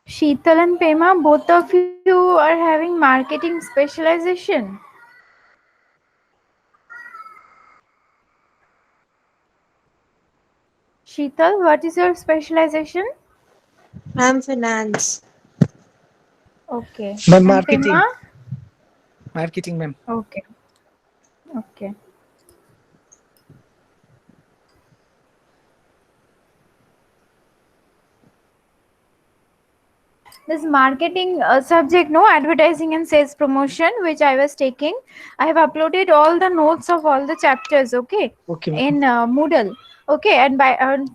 Sheetal and Pema, both of you are having marketing specialization. Sheetal, what is your specialization? I'm finance. Okay. Ma'am, And Pema? marketing. Marketing, ma'am. Okay. Okay. This marketing subject, no, advertising and sales promotion, which I was taking, I have uploaded all the notes of all the chapters, okay, Okay, ma'am. in Moodle. Okay, and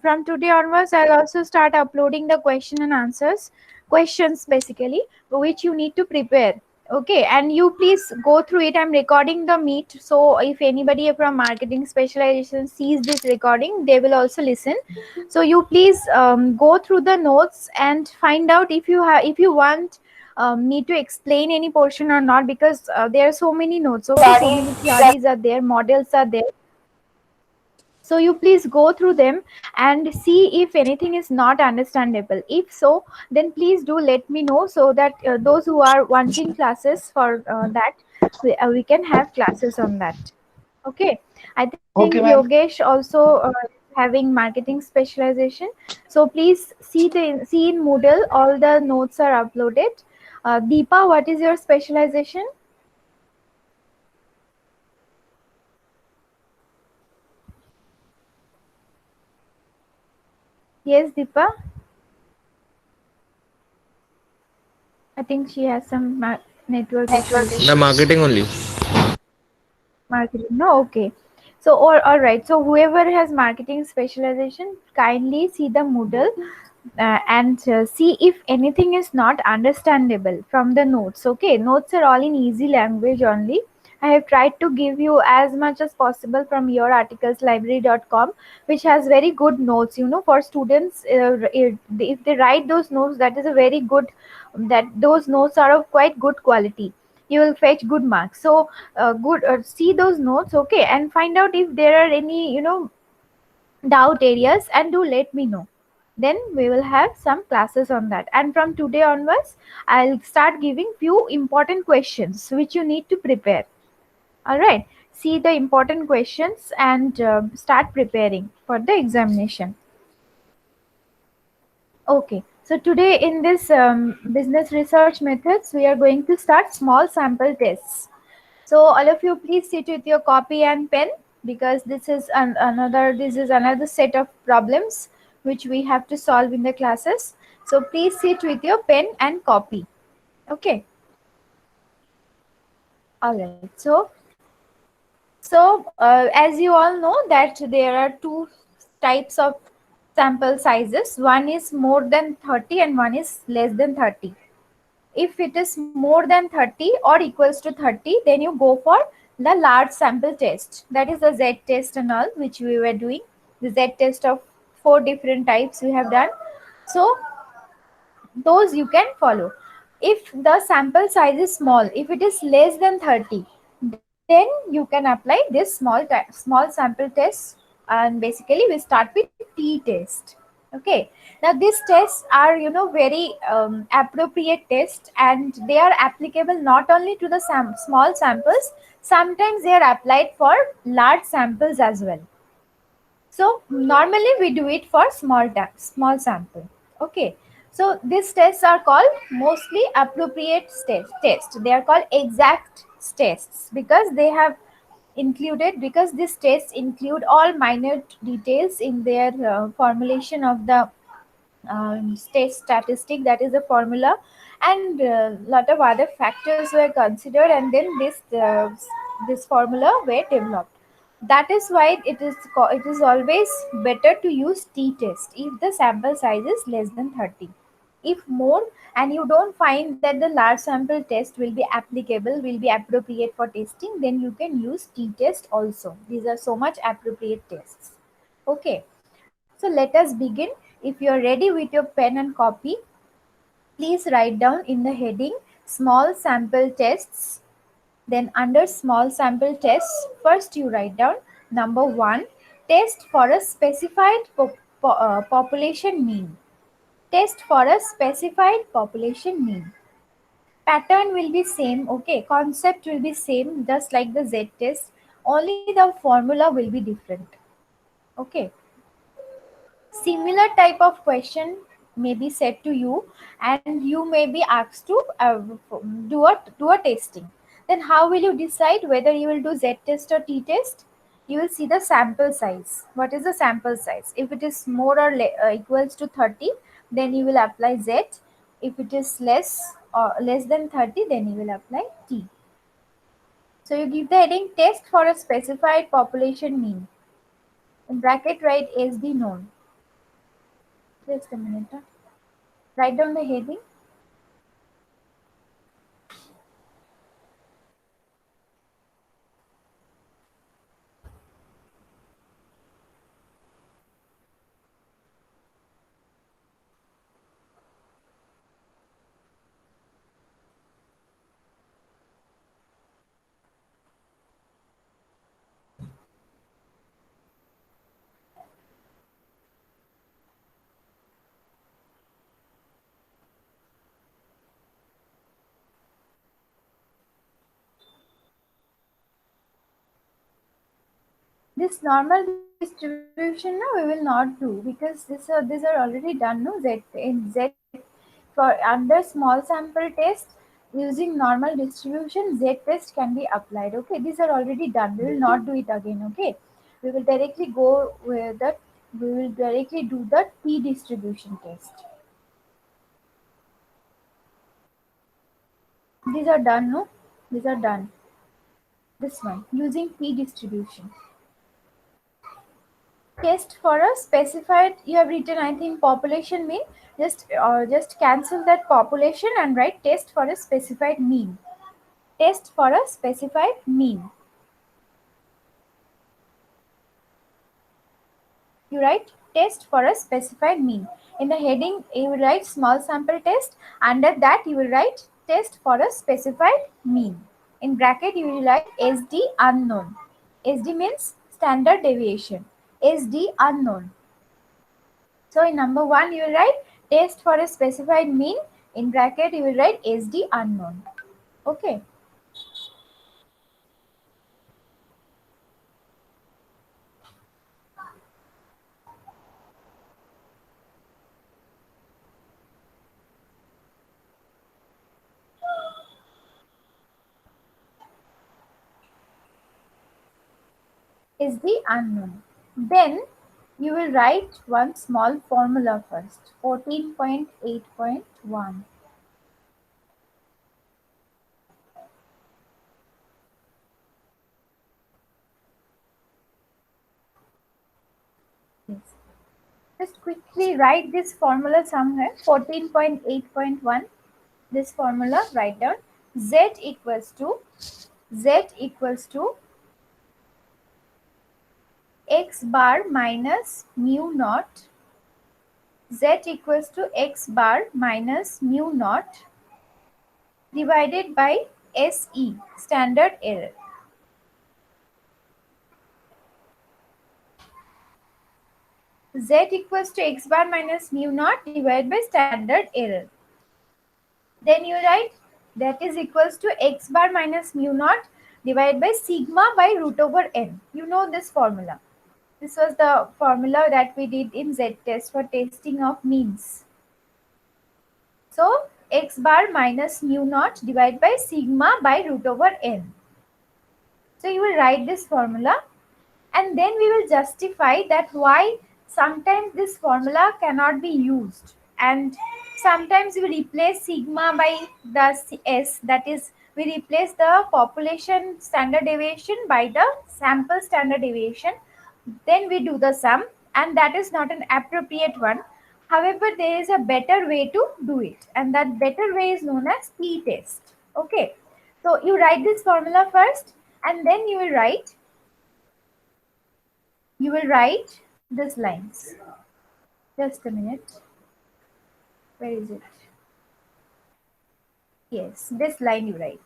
from today onwards I'll also start uploading the question and answers, questions basically, which you need to prepare. Okay, and you please go through it. I'm recording the meet, so if anybody from marketing specialization sees this recording, they will also listen. So you please go through the notes and find out if you have, if you want me to explain any portion or not, because there are so many notes, okay, so many theories are there, models are there. So you please go through them and see if anything is not understandable. If so, then please do let me know, so that those who are wanting classes for that, we can have classes on that. Okay, I think Okay, ma'am. Yogesh also having marketing specialization. So please see in Moodle, all the notes are uploaded. Deepa, what is your specialization? Yes, Deepa. I think she has some network issues. The marketing only. Marketing. No, okay. So, all right. So, whoever has marketing specialization, kindly see the Moodle and see if anything is not understandable from the notes. Okay, notes are all in easy language only. I have tried to give you as much as possible from yourarticleslibrary.com, which has very good notes. You know, for students, if they write those notes, that is a very good. That those notes are of quite good quality. You will fetch good marks. So, good. See those notes, okay, and find out if there are any, doubt areas, and do let me know. Then we will have some classes on that, and from today onwards I'll start giving few important questions which you need to prepare. All right, see the important questions and start preparing for the examination. Okay, so today in this business research methods, we are going to start small sample tests. So all of you, please sit with your copy and pen, because this is another set of problems which we have to solve in the classes. So please sit with your pen and copy. Okay. All right. So as you all know that there are two types of sample sizes. One is more than 30 and one is less than 30. If it is more than 30 or equals to 30, then you go for the large sample test. That is the Z test and all, which we were doing. The Z test of 4 different types we have done. So those you can follow. If the sample size is small, if it is less than 30, then you can apply this small sample test, and basically we start with T test. Okay, now these tests are, very appropriate tests, and they are applicable not only to the small samples, sometimes they are applied for large samples as well. So normally we do it for small sample. Okay. So these tests are called mostly appropriate test. They are called exact tests because they have included, because these tests include all minute details in their formulation of the state statistic, that is a formula, and a lot of other factors were considered, and then this formula were developed. That is why it is always better to use T test if the sample size is less than 30. If more, and you don't find that the large sample test will be applicable, will be appropriate for testing, then you can use T test also. These are so much appropriate tests. Okay, so let us begin. If you are ready with your pen and copy, please write down in the heading small sample tests. Then under small sample tests, first you write down number 1, test for a specified population mean. test for a specified population mean. Pattern will be same, okay, concept will be same, just like the Z test, only the formula will be different. Okay, similar type of question may be said to you, and you may be asked to do a testing. Then how will you decide whether you will do Z test or T test? You will see the sample size. What is the sample size? If it is more or equals to 30, then you will apply Z. If it is less than 30, then you will apply T. So you give the heading test for a specified population mean. In bracket write SD known. Just a minute. Write down the heading. This normal distribution now we will not do, because these are already done. No, Z for under small sample test using normal distribution, Z test can be applied. Okay, these are already done. We will not do it again. Okay, we will directly go with the we will directly do the T distribution test. These are done. No, these are done. This one using P distribution. Test for a specified, you have written I think population mean, just cancel that population and write test for a specified mean. Test for a specified mean. You write test for a specified mean. In the heading you will write small sample test, under that you will write test for a specified mean. In bracket you will write SD unknown. SD means standard deviation. SD unknown. So in number 1 you will write test for a specified mean. In bracket you will write SD unknown. Okay. SD unknown. Then you will write one small formula first. 14.8.1. Yes. Just quickly write this formula somewhere. 14.8.1. This formula write down. Z equals to x bar minus mu naught. Z equals to x bar minus mu naught divided by SE, standard error. Z equals to x bar minus mu naught divided by standard error. Then you write that is equals to x bar minus mu naught divided by sigma by root over n. You know this formula. This was the formula that we did in Z test for testing of means. So x bar minus mu naught divided by sigma by root over n. So you will write this formula, and then we will justify that why sometimes this formula cannot be used, and sometimes we replace sigma by the S, that is we replace the population standard deviation by the sample standard deviation. Then we do the sum, and that is not an appropriate one. However, there is a better way to do it, and that better way is known as T test. Okay, so you write this formula first, and then you will write these lines. Just a minute. Where is it? Yes, this line you write.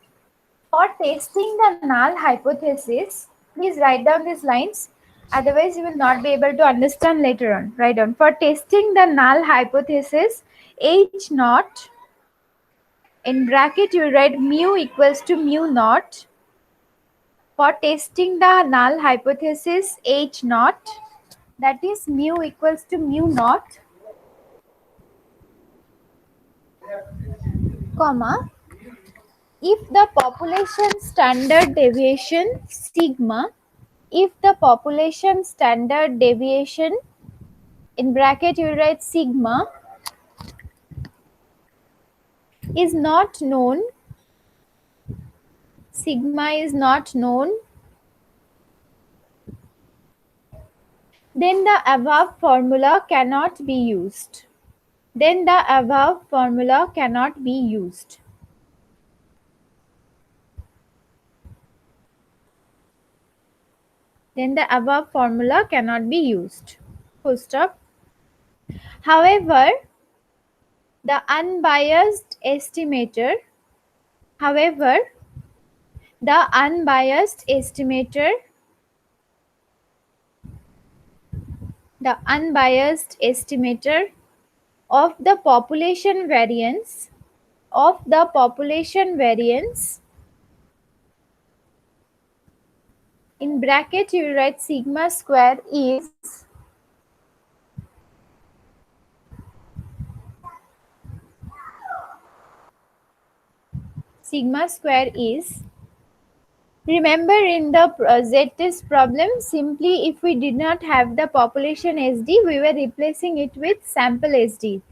For testing the null hypothesis, please write down these lines. Otherwise, you will not be able to understand later on. Write down. For testing the null hypothesis, H naught, in bracket you write mu equals to mu naught. For testing the null hypothesis H naught, that is mu equals to mu naught, comma, if the population standard deviation sigma, if the population standard deviation, in bracket you write sigma, is not known, sigma is not known, then the above formula cannot be used. Then the above formula cannot be used. Then the above formula cannot be used. Full stop. However, the unbiased estimator, however, the unbiased estimator, the unbiased estimator of the population variance, of the population variance, in bracket you write sigma square is sigma square is, remember in the z-test problem, simply if we did not have the population SD, we were replacing it with sample SD,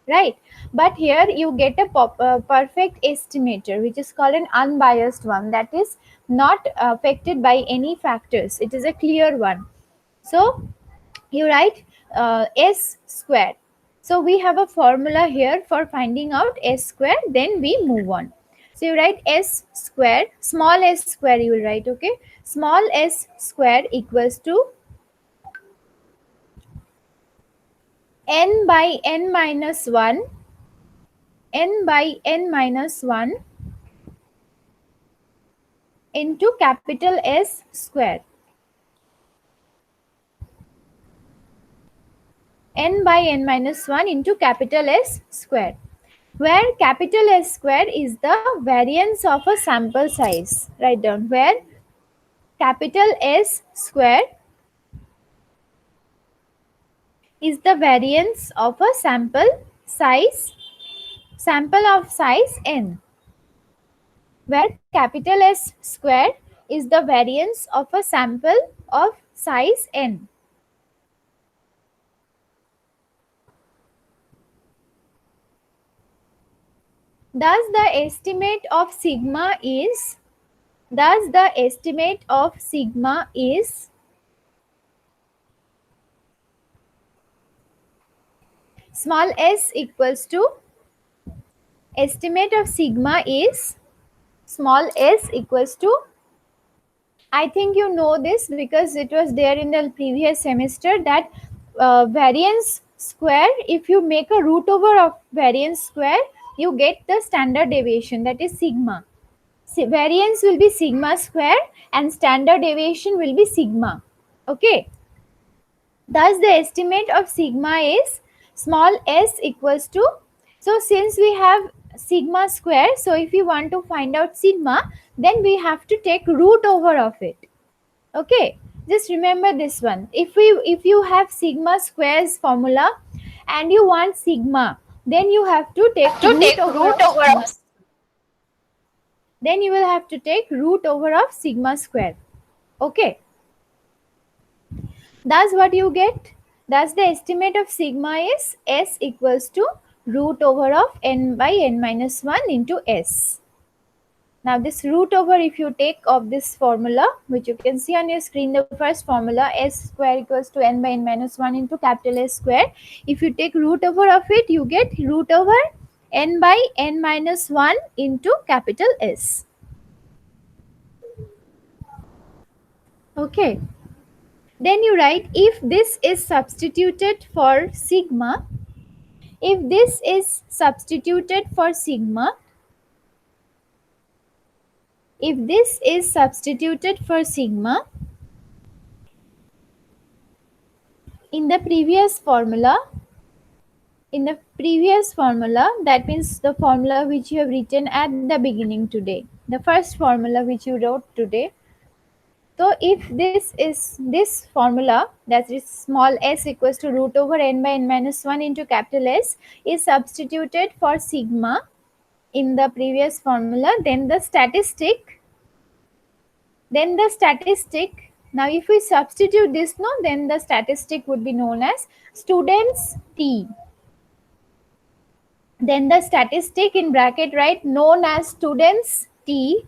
right? But here you get a perfect estimator, which is called an unbiased one, that is not affected by any factors. It is a clear one. So you write s square. So we have a formula here for finding out s square, then we move on. So you write s square, small s square you will write, okay? Small s square equals to n by n minus 1, n by n minus 1 into capital S square. N by n minus 1 into capital S square, where capital S square is the variance of a sample size. Write down, where capital S square is the variance of a sample of size n, where capital S square is the variance of a sample of size n. Thus the estimate of sigma is, small s equals to, estimate of sigma is small s equals to, I think you know this because it was there in the previous semester, that variance square, if you make a root over of variance square, you get the standard deviation, that is sigma. Variance will be sigma square and standard deviation will be sigma. Okay. Thus the estimate of sigma is small s equals to, so since we have sigma square, so if you want to find out sigma, then we have to take root over of it. Okay, just remember this one. If you have sigma squares formula and you want sigma, then you have to take root over of, then you will have to take root over of sigma square. Okay, thus what you get, thus the estimate of sigma is s equals to root over of n by n minus 1 into s. Now this root over, if you take of this formula, which you can see on your screen, the first formula, s square equals to n by n minus 1 into capital S square. If you take root over of it, you get root over n by n minus 1 into capital S. Okay. Then you write, if this is substituted for sigma, if this is substituted for sigma, if this is substituted for sigma in the previous formula, in the previous formula, that means the formula which you have written at the beginning today, the first formula which you wrote today. So if this formula, that is small s equals to root over n by n minus 1 into capital S, is substituted for sigma in the previous formula, then the statistic, now if we substitute this, no, then the statistic would be known as students T. Then the statistic in bracket, right, known as students T,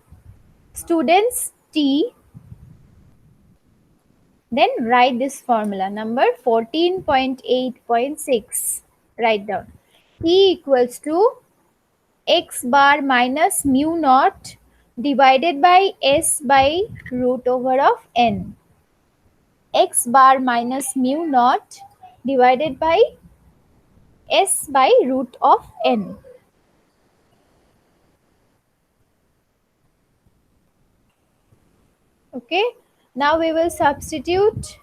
then write this formula number 14.8.6. Write down E equals to x bar minus mu naught divided by S by root over of n. X bar minus mu naught divided by S by root of n. Okay, now we will substitute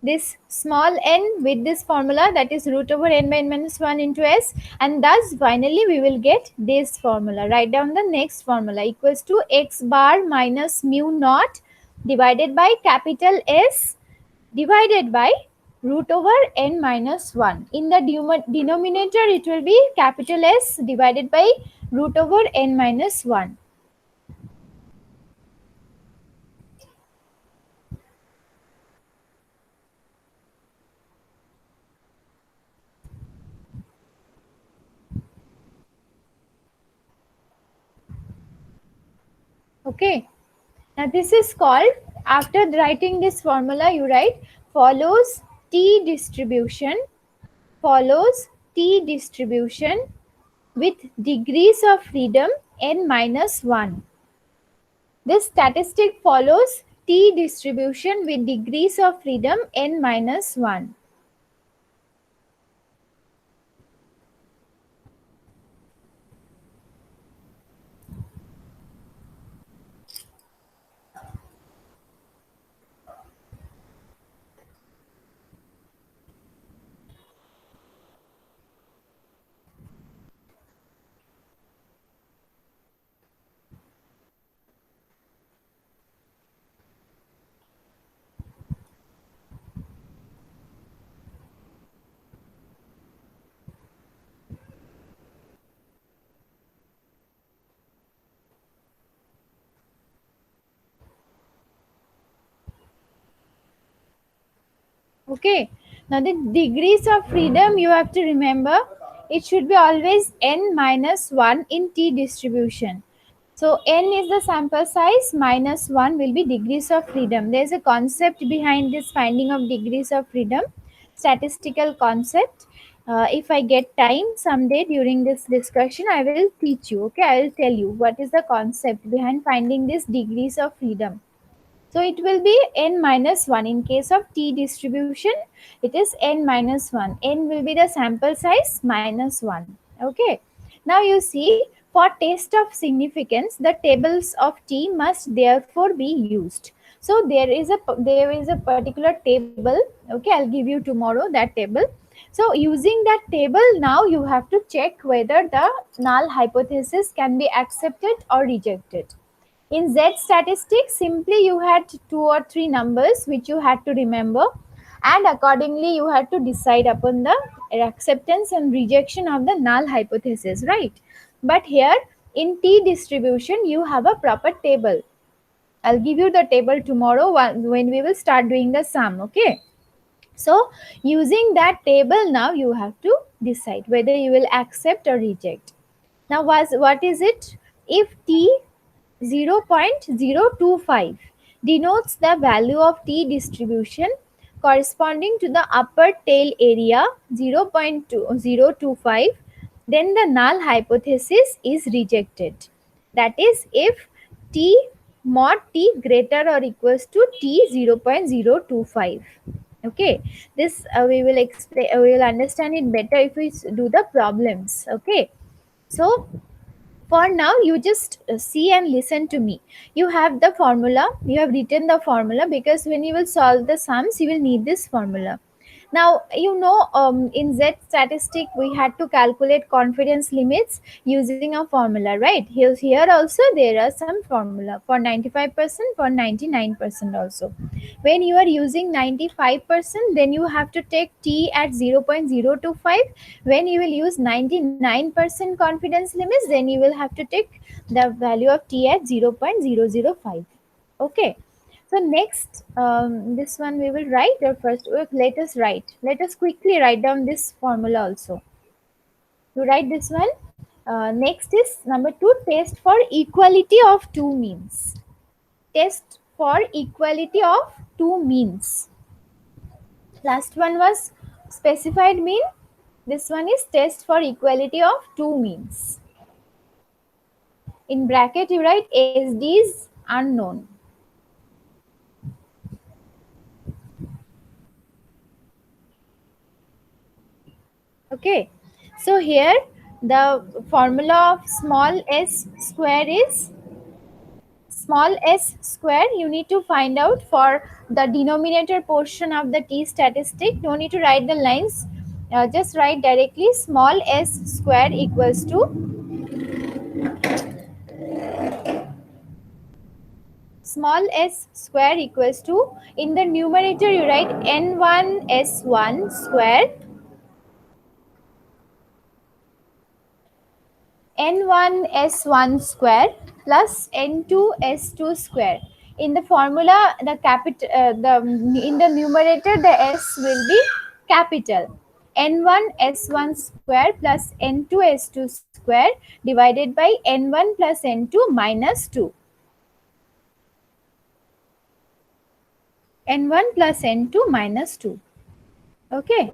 this small n with this formula, that is root over n by n minus 1 into S, and thus finally we will get this formula. Write down the next formula equals to x bar minus mu naught divided by capital S divided by root over n minus 1. In the denominator it will be capital S divided by root over n minus 1. Okay, now this is called, after writing this formula you write follows T distribution with degrees of freedom n minus 1. This statistic follows T distribution with degrees of freedom n minus 1. Okay, now the degrees of freedom you have to remember, it should be always n minus 1 in T distribution. So n is the sample size, minus 1 will be degrees of freedom. There is a concept behind this finding of degrees of freedom, statistical concept. If I get time someday during this discussion, I will teach you. Okay, I will tell you what is the concept behind finding these degrees of freedom. So it will be n minus 1. In case of T distribution, it is n minus 1. N will be the sample size minus 1. Okay. Now you see, for test of significance, the tables of T must therefore be used. So there is a particular table. Okay, I'll give you tomorrow that table. So using that table, now you have to check whether the null hypothesis can be accepted or rejected. In Z statistics, simply you had 2 or 3 numbers which you had to remember, and accordingly you had to decide upon the acceptance and rejection of the null hypothesis, right? But here in T distribution you have a proper table. I'll give you the table tomorrow when we will start doing the sum. Okay, so using that table, now you have to decide whether you will accept or reject. Now what is it? If T 0.025 denotes the value of T distribution corresponding to the upper tail area 0.025, then the null hypothesis is rejected. That is, if T mod T greater or equals to T 0.025. Okay, this we will explain, we will understand it better if we do the problems. Okay, so for now you just see and listen to me. You have the formula, you have written the formula, because when you will solve the sums you will need this formula. Now, in Z statistic, we had to calculate confidence limits using a formula, right? Here also there are some formula for 95%, for 99% also. When you are using 95%, then you have to take T at 0.025. When you will use 99% confidence limits, then you will have to take the value of T at 0.005. Okay. So next, this one we will write, or first let us write. Let us quickly write down this formula also. To write this one, next is number 2, test for equality of two means. Test for equality of two means. Last one was specified mean. This one is test for equality of two means. In bracket you write SD is unknown. Okay, so here the formula of small s square is small s square. You need to find out for the denominator portion of the t statistic. No need to write the lines, just write directly small s square equals to small s square equals to, in the numerator you write n1 s1 square, n1 s1 square plus n2 s2 square. In the formula, in the numerator the s will be capital. n1 s1 square plus n2 s2 square divided by n1 plus n2 minus 2. n1 plus n2 minus 2. Okay.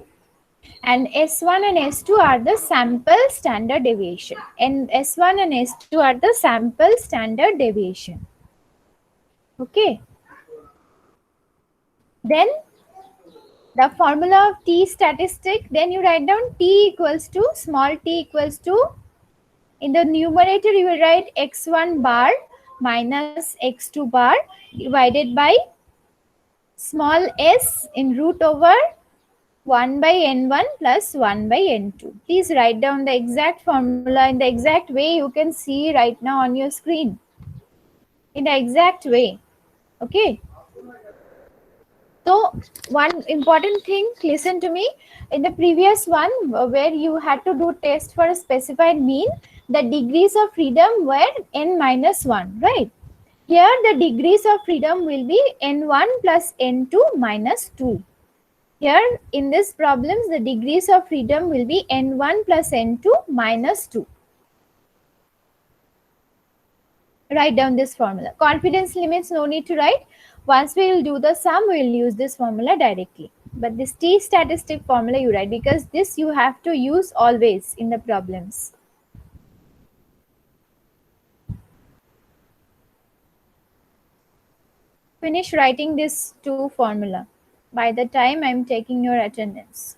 And S1 and S2 are the sample standard deviation. And S1 and S2 are the sample standard deviation. Okay. Then the formula of T statistic, then you write down T equals to, small t equals to, in the numerator you will write x1 bar minus x2 bar divided by small s in root over 1 by n1 plus 1 by n2. Please write down the exact formula in the exact way you can see right now on your screen. In the exact way. Okay. So one important thing, listen to me. In the previous one where you had to do test for a specified mean, the degrees of freedom were n minus 1, right? Here the degrees of freedom will be n1 plus n2 minus 2. Here in this problems, the degrees of freedom will be n1 plus n2 minus 2. Write down this formula. Confidence limits, no need to write. Once we will do the sum, we will use this formula directly. But this T statistic formula you write, because this you have to use always in the problems. Finish writing this two formula by the time I am taking your attendance.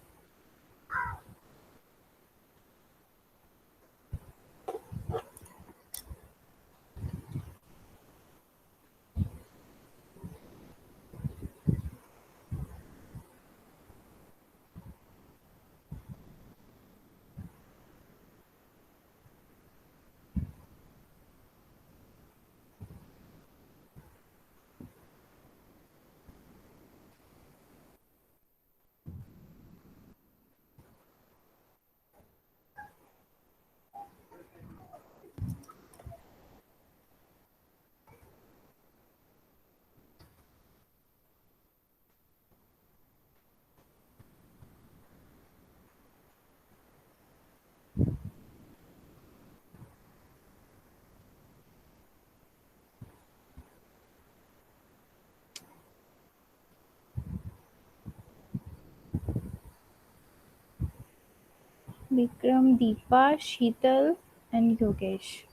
Vikram, Deepa, Sheetal and Yogesh.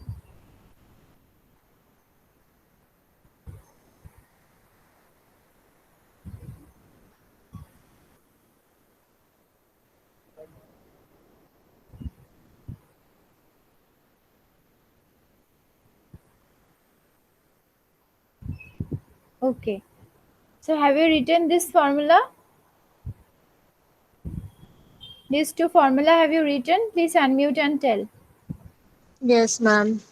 Okay. So have you written this formula? These two formula have you written? Please unmute and tell. Yes, ma'am.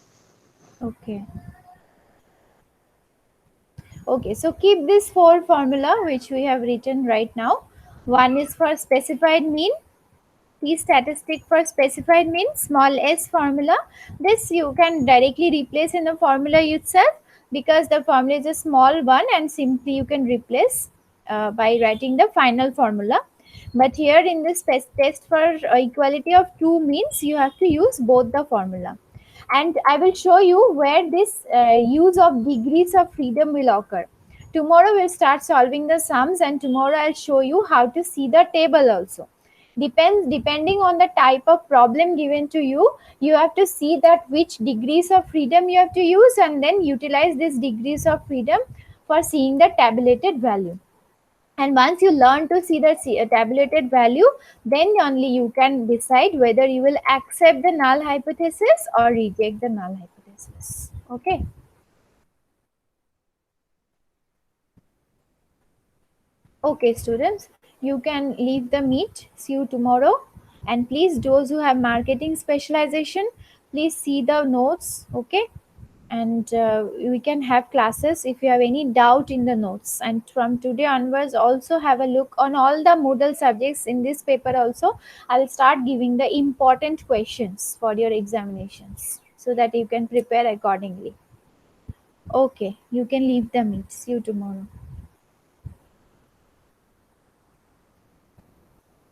Okay. Okay, so keep this four formula which we have written right now. One is for specified mean, P statistic for specified mean, small s formula. This you can directly replace in the formula itself because the formula is a small one and simply you can replace by writing the final formula. But here in this test for equality of two means, you have to use both the formula. And I will show you where this use of degrees of freedom will occur. Tomorrow we'll start solving the sums, and tomorrow I'll show you how to see the table also. Depending on the type of problem given to you, you have to see that which degrees of freedom you have to use and then utilize these degrees of freedom for seeing the tabulated value. And once you learn to see the tabulated value, then only you can decide whether you will accept the null hypothesis or reject the null hypothesis. Okay. Okay, students, you can leave the meet. See you tomorrow. And please, those who have marketing specialization, please see the notes. Okay. And we can have classes if you have any doubt in the notes. And from today onwards, also have a look on all the Moodle subjects in this paper. Also, I will start giving the important questions for your examinations so that you can prepare accordingly. Okay, you can leave the meet. See you tomorrow.